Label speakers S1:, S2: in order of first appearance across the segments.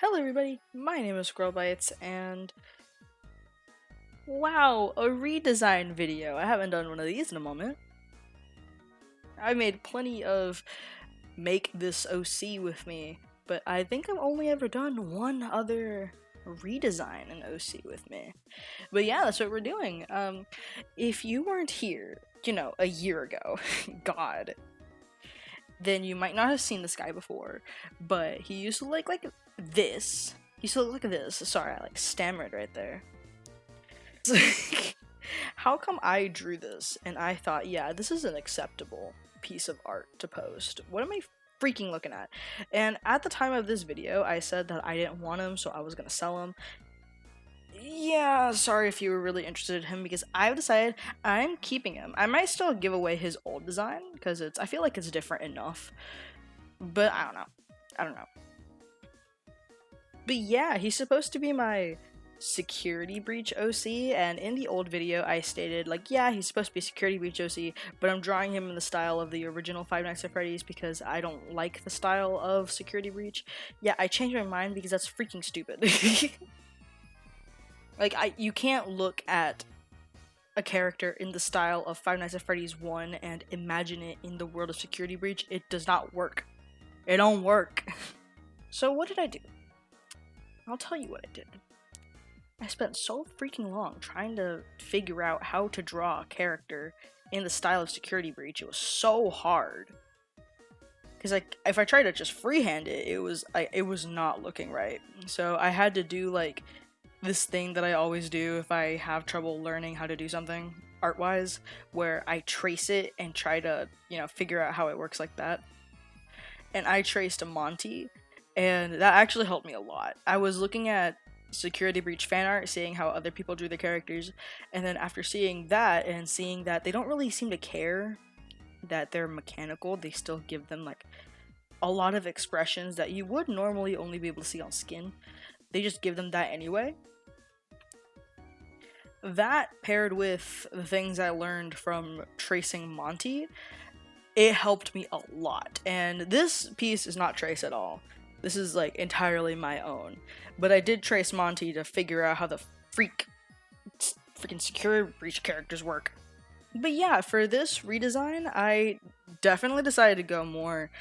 S1: Hello everybody, my name is Squirrelbites, and wow, a redesign video. I haven't done one of these in a moment. I made plenty of make this OC with me, but I think I've only ever done one other redesign in OC with me. But yeah, that's what we're doing. If you weren't here, a year ago, God, then you might not have seen this guy before, but he used to look like this. He used to look like this. Sorry, I stammered right there. How come I drew this and I thought, yeah, this is an acceptable piece of art to post? What am I freaking looking at? And at the time of this video, I said that I didn't want him, so I was gonna sell him. Yeah, sorry if you were really interested in him, because I've decided I'm keeping him. I might still give away his old design because I feel like it's different enough, but I don't know. But yeah, he's supposed to be my security breach OC, and in the old video I stated, like, yeah, he's supposed to be security breach OC, but I'm drawing him in the style of the original Five Nights at Freddy's because I don't like the style of security breach. Yeah, I changed my mind because that's freaking stupid. You can't look at a character in the style of Five Nights at Freddy's 1 and imagine it in the world of security breach. It does not work. It don't work. So what did I do? I'll tell you what I did. I spent so freaking long trying to figure out how to draw a character in the style of security breach. It was so hard. Because if I tried to just freehand it, it was not looking right. So I had to do this thing that I always do if I have trouble learning how to do something art-wise, where I trace it and try to, figure out how it works like that. And I traced a Monty, and that actually helped me a lot. I was looking at security breach fan art, seeing how other people drew their characters, and then after seeing that and seeing that they don't really seem to care that they're mechanical, they still give them a lot of expressions that you would normally only be able to see on skin. They just give them that anyway. That paired with the things I learned from tracing Monty, it helped me a lot. And this piece is not trace at all. This is entirely my own. But I did trace Monty to figure out how the freaking security breach characters work. But yeah, for this redesign, I definitely decided to go more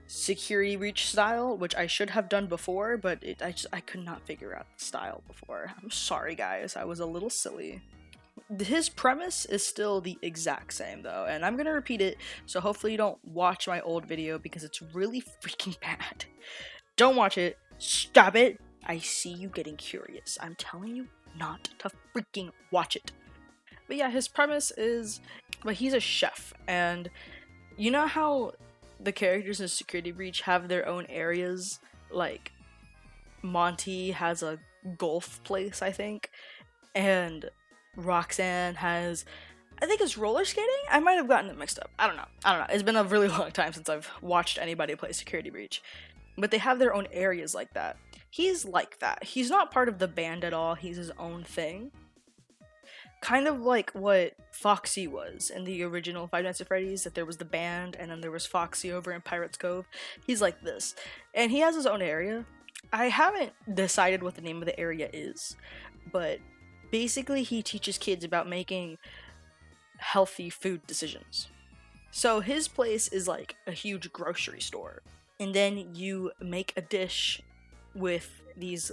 S1: security breach style, which I should have done before, but I could not figure out the style before. I'm sorry guys, I was a little silly. His premise is still the exact same though, and I'm gonna repeat it, so hopefully you don't watch my old video because it's really freaking bad. Don't watch it. Stop it. I see you getting curious. I'm telling you not to freaking watch it. But yeah, his premise is, he's a chef, and you know how the characters in Security Breach have their own areas? Like, Monty has a golf place, I think, and Roxanne has, I think it's roller skating? I might have gotten it mixed up. I don't know. It's been a really long time since I've watched anybody play Security Breach. But they have their own areas like that. He's like that. He's not part of the band at all. He's his own thing. Kind of like what Foxy was in the original Five Nights at Freddy's, that there was the band and then there was Foxy over in Pirates Cove. He's like this. And he has his own area. I haven't decided what the name of the area is, but basically he teaches kids about making healthy food decisions. So his place is like a huge grocery store. And then you make a dish with these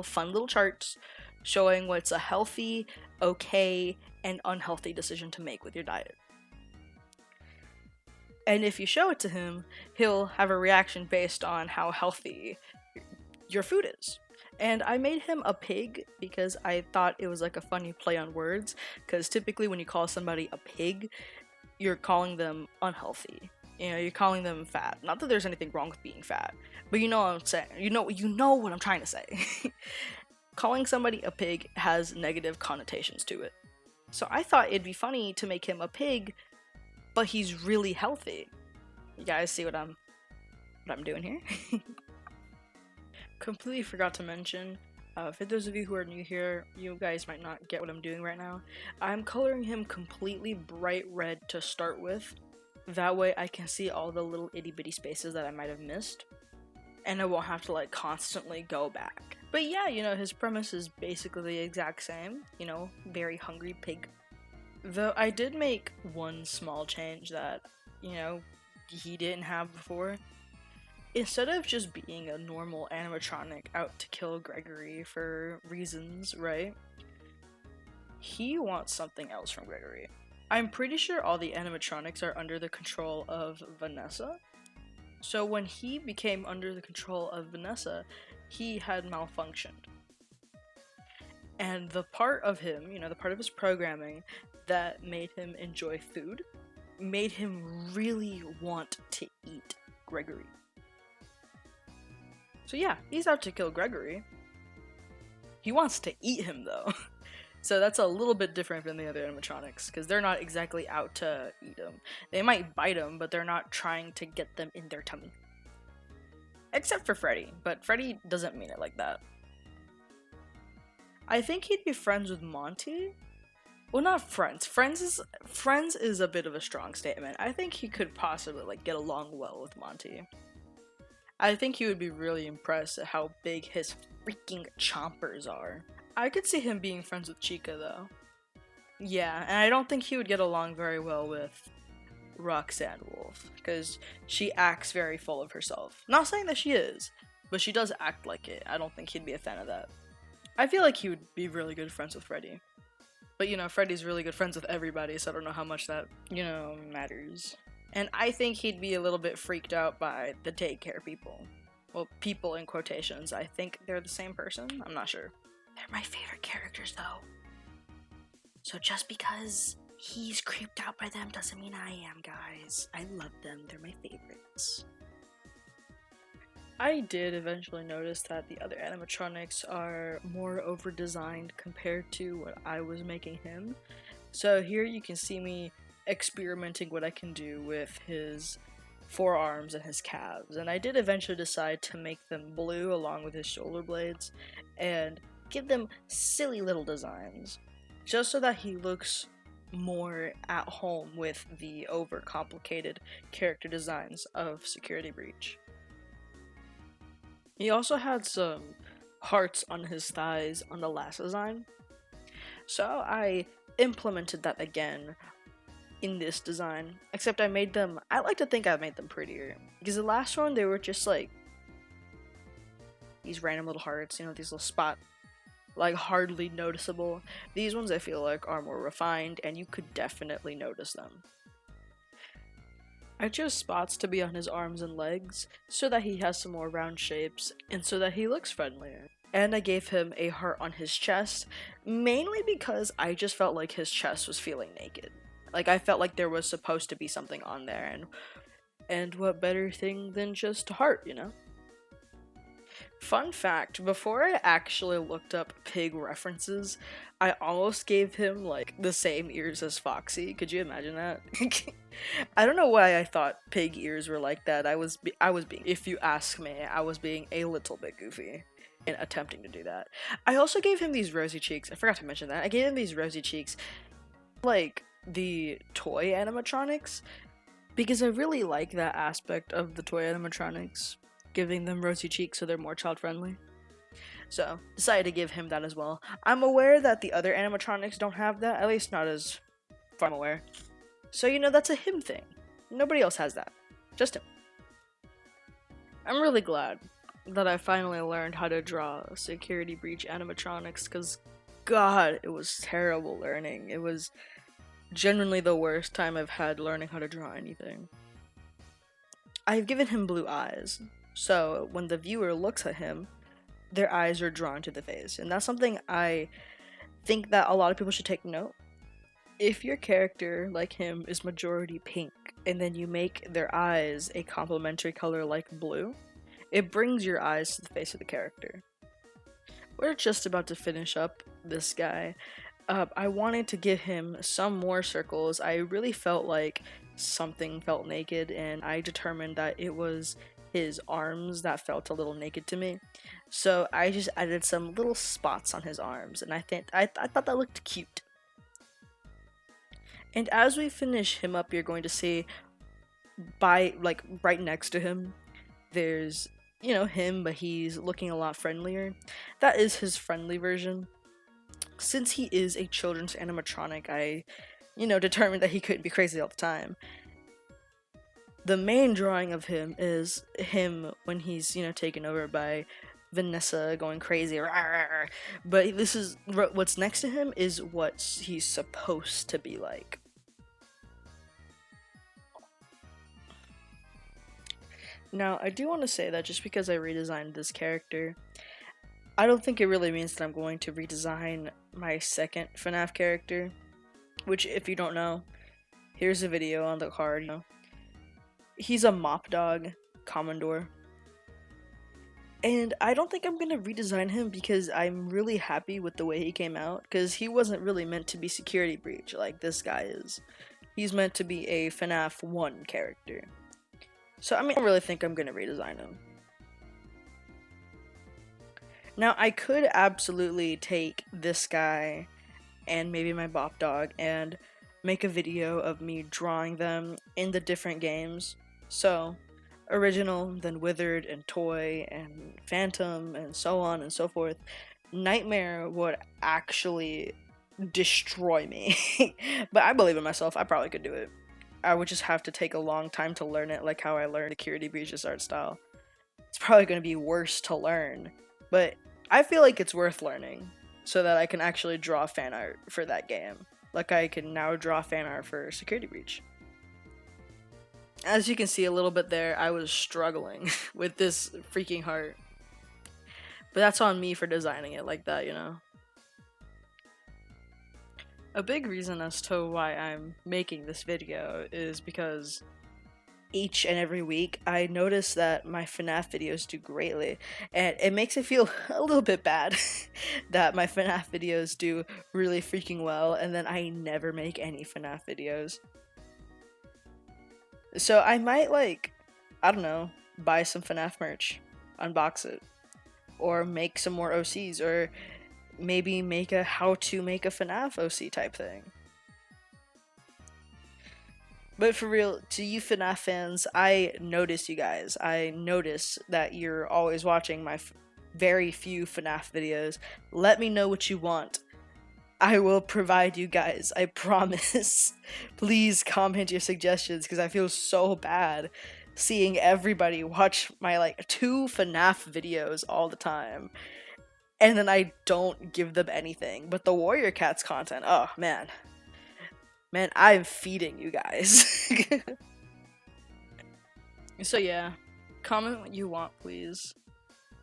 S1: fun little charts showing what's a healthy, okay, and unhealthy decision to make with your diet. And if you show it to him, he'll have a reaction based on how healthy your food is. And I made him a pig because I thought it was a funny play on words, because typically when you call somebody a pig, you're calling them unhealthy. You're calling them fat. Not that there's anything wrong with being fat, but you know what I'm saying. You know what I'm trying to say. Calling somebody a pig has negative connotations to it. So I thought it'd be funny to make him a pig, but he's really healthy. You guys see what I'm doing here? Completely forgot to mention, for those of you who are new here, you guys might not get what I'm doing right now. I'm coloring him completely bright red to start with. That way I can see all the little itty bitty spaces that I might have missed. and I won't have to like constantly go back. But yeah, you know, his premise is basically the exact same, you know, very hungry pig. Though I did make one small change that, you know, he didn't have before. Instead of just being a normal animatronic out to kill Gregory for reasons, right? He wants something else from Gregory. I'm pretty sure all the animatronics are under the control of Vanessa. So when he became under the control of Vanessa, he had malfunctioned. And the part of him, you know, the part of his programming that made him enjoy food, made him really want to eat Gregory. So yeah, he's out to kill Gregory. He wants to eat him though. So that's a little bit different than the other animatronics, because they're not exactly out to eat him. They might bite him, but they're not trying to get them in their tummy. Except for Freddy, but Freddy doesn't mean it like that. I think he'd be friends with Monty. Well, not friends. Friends is a bit of a strong statement. I think he could possibly like get along well with Monty. I think he would be really impressed at how big his freaking chompers are. I could see him being friends with Chica though. Yeah, and I don't think he would get along very well with Roxanne Wolf, because she acts very full of herself. Not saying that she is, but she does act like it. I don't think he'd be a fan of that. I feel like he would be really good friends with Freddy. But you know, Freddy's really good friends with everybody, so I don't know how much that, you know, matters. And I think he'd be a little bit freaked out by the daycare people. Well, people in quotations. I think they're the same person. I'm not sure. They're my favorite characters, though. So just because he's creeped out by them doesn't mean I am, guys. I love them. They're my favorites. I did eventually notice that the other animatronics are more over-designed compared to what I was making him. So here you can see me experimenting what I can do with his forearms and his calves, and I did eventually decide to make them blue along with his shoulder blades and give them silly little designs just so that he looks more at home with the overcomplicated character designs of Security Breach. He also had some hearts on his thighs on the last design, so I implemented that again in this design, except I like to think I made them prettier, because the last one they were just like these random little hearts, you know, these little spots, like hardly noticeable. These ones I feel like are more refined and you could definitely notice them. I chose spots to be on his arms and legs so that he has some more round shapes and so that he looks friendlier. And I gave him a heart on his chest, mainly because I just felt like his chest was feeling naked. Like, I felt like there was supposed to be something on there, and what better thing than just a heart, you know? Fun fact, before I actually looked up pig references, I almost gave him, like, the same ears as Foxy. Could you imagine that? I don't know why I thought pig ears were like that. I was being, if you ask me, I was being a little bit goofy in attempting to do that. I also gave him these rosy cheeks. I forgot to mention that. I gave him these rosy cheeks, like the toy animatronics, because I really like that aspect of the toy animatronics, giving them rosy cheeks so they're more child-friendly. So, decided to give him that as well. I'm aware that the other animatronics don't have that, at least not as far I'm aware. So, you know, that's a him thing. Nobody else has that. Just him. I'm really glad that I finally learned how to draw Security Breach animatronics, because, God, it was terrible learning. It was genuinely the worst time I've had learning how to draw anything. I've given him blue eyes, so when the viewer looks at him, their eyes are drawn to the face, and that's something I think that a lot of people should take note. If your character, like him, is majority pink, and then you make their eyes a complementary color like blue, it brings your eyes to the face of the character. We're just about to finish up this guy. I wanted to give him some more circles. I really felt like something felt naked, and I determined that it was his arms that felt a little naked to me. So I just added some little spots on his arms, and I thought that looked cute. And as we finish him up, you're going to see right next to him, there's him, but he's looking a lot friendlier. That is his friendly version. Since he is a children's animatronic, I, determined that he couldn't be crazy all the time. The main drawing of him is him when he's, taken over by Vanessa going crazy. But this is what's next to him is what he's supposed to be like. Now, I do want to say that just because I redesigned this character, I don't think it really means that I'm going to redesign my second Fnaf character, which, if you don't know, here's a video on the card. He's a mop dog, Commodore. And I don't think I'm going to redesign him because I'm really happy with the way he came out, because he wasn't really meant to be security breach like this guy is. He's meant to be a Fnaf 1 character. So, I don't really think I'm going to redesign him. Now, I could absolutely take this guy and maybe my bop dog and make a video of me drawing them in the different games. So, original, then withered, and toy, and phantom, and so on and so forth. Nightmare would actually destroy me. But I believe in myself, I probably could do it. I would just have to take a long time to learn it, like how I learned Security Breach's art style. It's probably going to be worse to learn, but I feel like it's worth learning so that I can actually draw fan art for that game. Like I can now draw fan art for Security Breach. As you can see a little bit there, I was struggling with this freaking heart. But that's on me for designing it like that, A big reason as to why I'm making this video is because each and every week I notice that my Fnaf videos do greatly, and it makes me feel a little bit bad that my Fnaf videos do really freaking well and then I never make any Fnaf videos. So I might, I don't know, buy some Fnaf merch, unbox it, or make some more OCs, or maybe make a how to make a Fnaf OC type thing. But for real, to you Fnaf fans, I notice you guys. I notice that you're always watching my very few Fnaf videos. Let me know what you want. I will provide you guys, I promise. Please comment your suggestions, because I feel so bad seeing everybody watch my 2 Fnaf videos all the time. And then I don't give them anything. But the Warrior Cats content, oh man. Man, I'm feeding you guys. So yeah, comment what you want, please.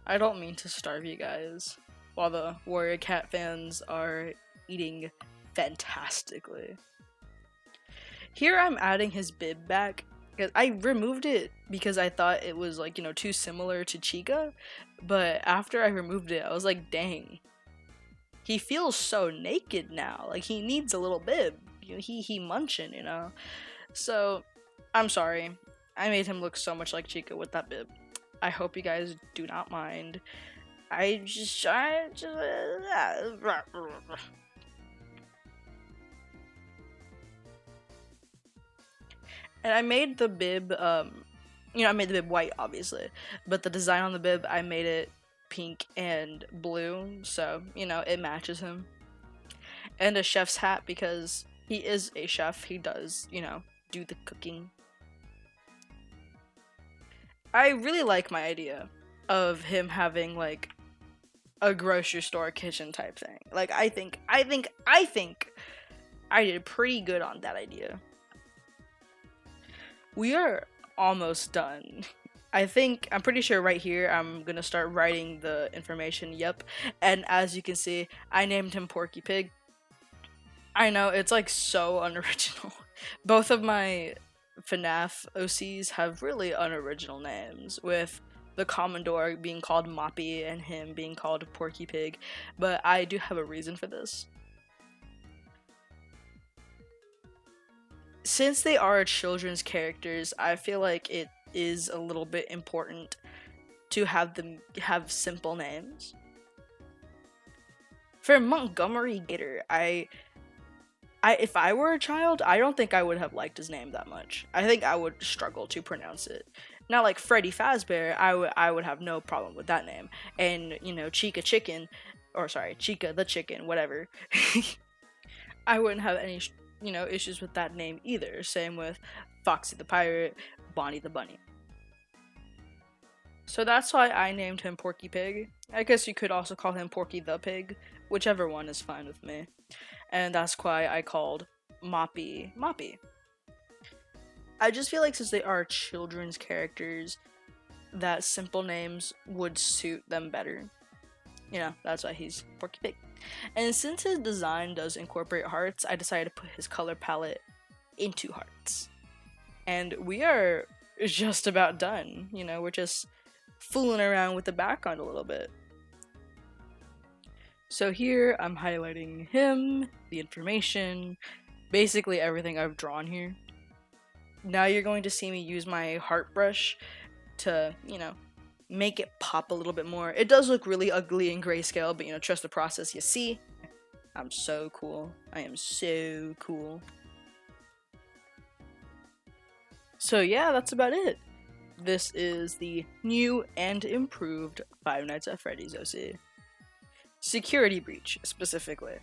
S1: I don't mean to starve you guys, while the Warrior Cat fans are eating fantastically. Here I'm adding his bib back, because I removed it because I thought it was too similar to Chica, but after I removed it, I was like, dang. He feels so naked now, he needs a little bib. He munching, So, I'm sorry. I made him look so much like Chica with that bib. I hope you guys do not mind. And I made the bib, I made the bib white, obviously. But the design on the bib, I made it pink and blue, so, it matches him. And a chef's hat, because he is a chef. He does, do the cooking. I really like my idea of him having, a grocery store kitchen type thing. I think I did pretty good on that idea. We are almost done. I'm pretty sure right here I'm gonna start writing the information, yep. And as you can see, I named him Porky Pig. I know, it's so unoriginal. Both of my Fnaf OCs have really unoriginal names, with the Commodore being called Moppy and him being called Porky Pig, but I do have a reason for this. Since they are children's characters, I feel like it is a little bit important to have them have simple names. For Montgomery Gator, if I were a child, I don't think I would have liked his name that much. I think I would struggle to pronounce it. Now, like Freddy Fazbear, I would have no problem with that name. And, you know, Chica Chicken, or sorry, Chica the Chicken, whatever. I wouldn't have any, you know, issues with that name either. Same with Foxy the Pirate, Bonnie the Bunny. So that's why I named him Porky Pig. I guess you could also call him Porky the Pig. Whichever one is fine with me. And that's why I called Moppy Moppy. I just feel like since they are children's characters, that simple names would suit them better. You know, that's why he's Porky Pig. And since his design does incorporate hearts, I decided to put his color palette into hearts. And we are just about done. You know, we're just fooling around with the background a little bit. So here I'm highlighting him, the information, basically everything I've drawn here. Now you're going to see me use my heart brush to, you know, make it pop a little bit more. It does look really ugly in grayscale, but you know, trust the process. You see, I'm so cool. I am so cool. So yeah, that's about it. This is the new and improved Five Nights at Freddy's OC. Security breach, specifically.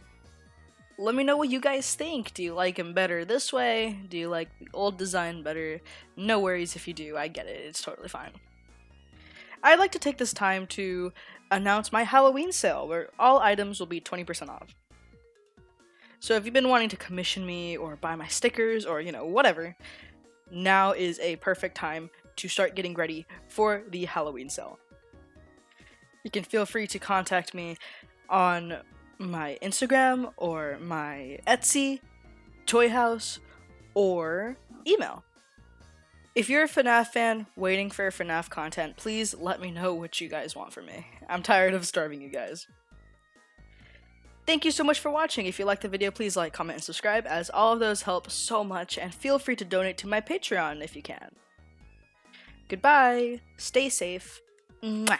S1: Let me know what you guys think. Do you like him better this way? Do you like the old design better? No worries if you do, I get it, it's totally fine. I'd like to take this time to announce my Halloween sale, where all items will be 20% off. So if you've been wanting to commission me, or buy my stickers, or you know, whatever, now is a perfect time to start getting ready for the Halloween sale. You can feel free to contact me on my Instagram or my Etsy, Toy House, or email. If you're a Fnaf fan waiting for Fnaf content, please let me know what you guys want from me. I'm tired of starving you guys. Thank you so much for watching. If you liked the video, please like, comment, and subscribe, as all of those help so much, and feel free to donate to my Patreon if you can. Goodbye, stay safe, mwah.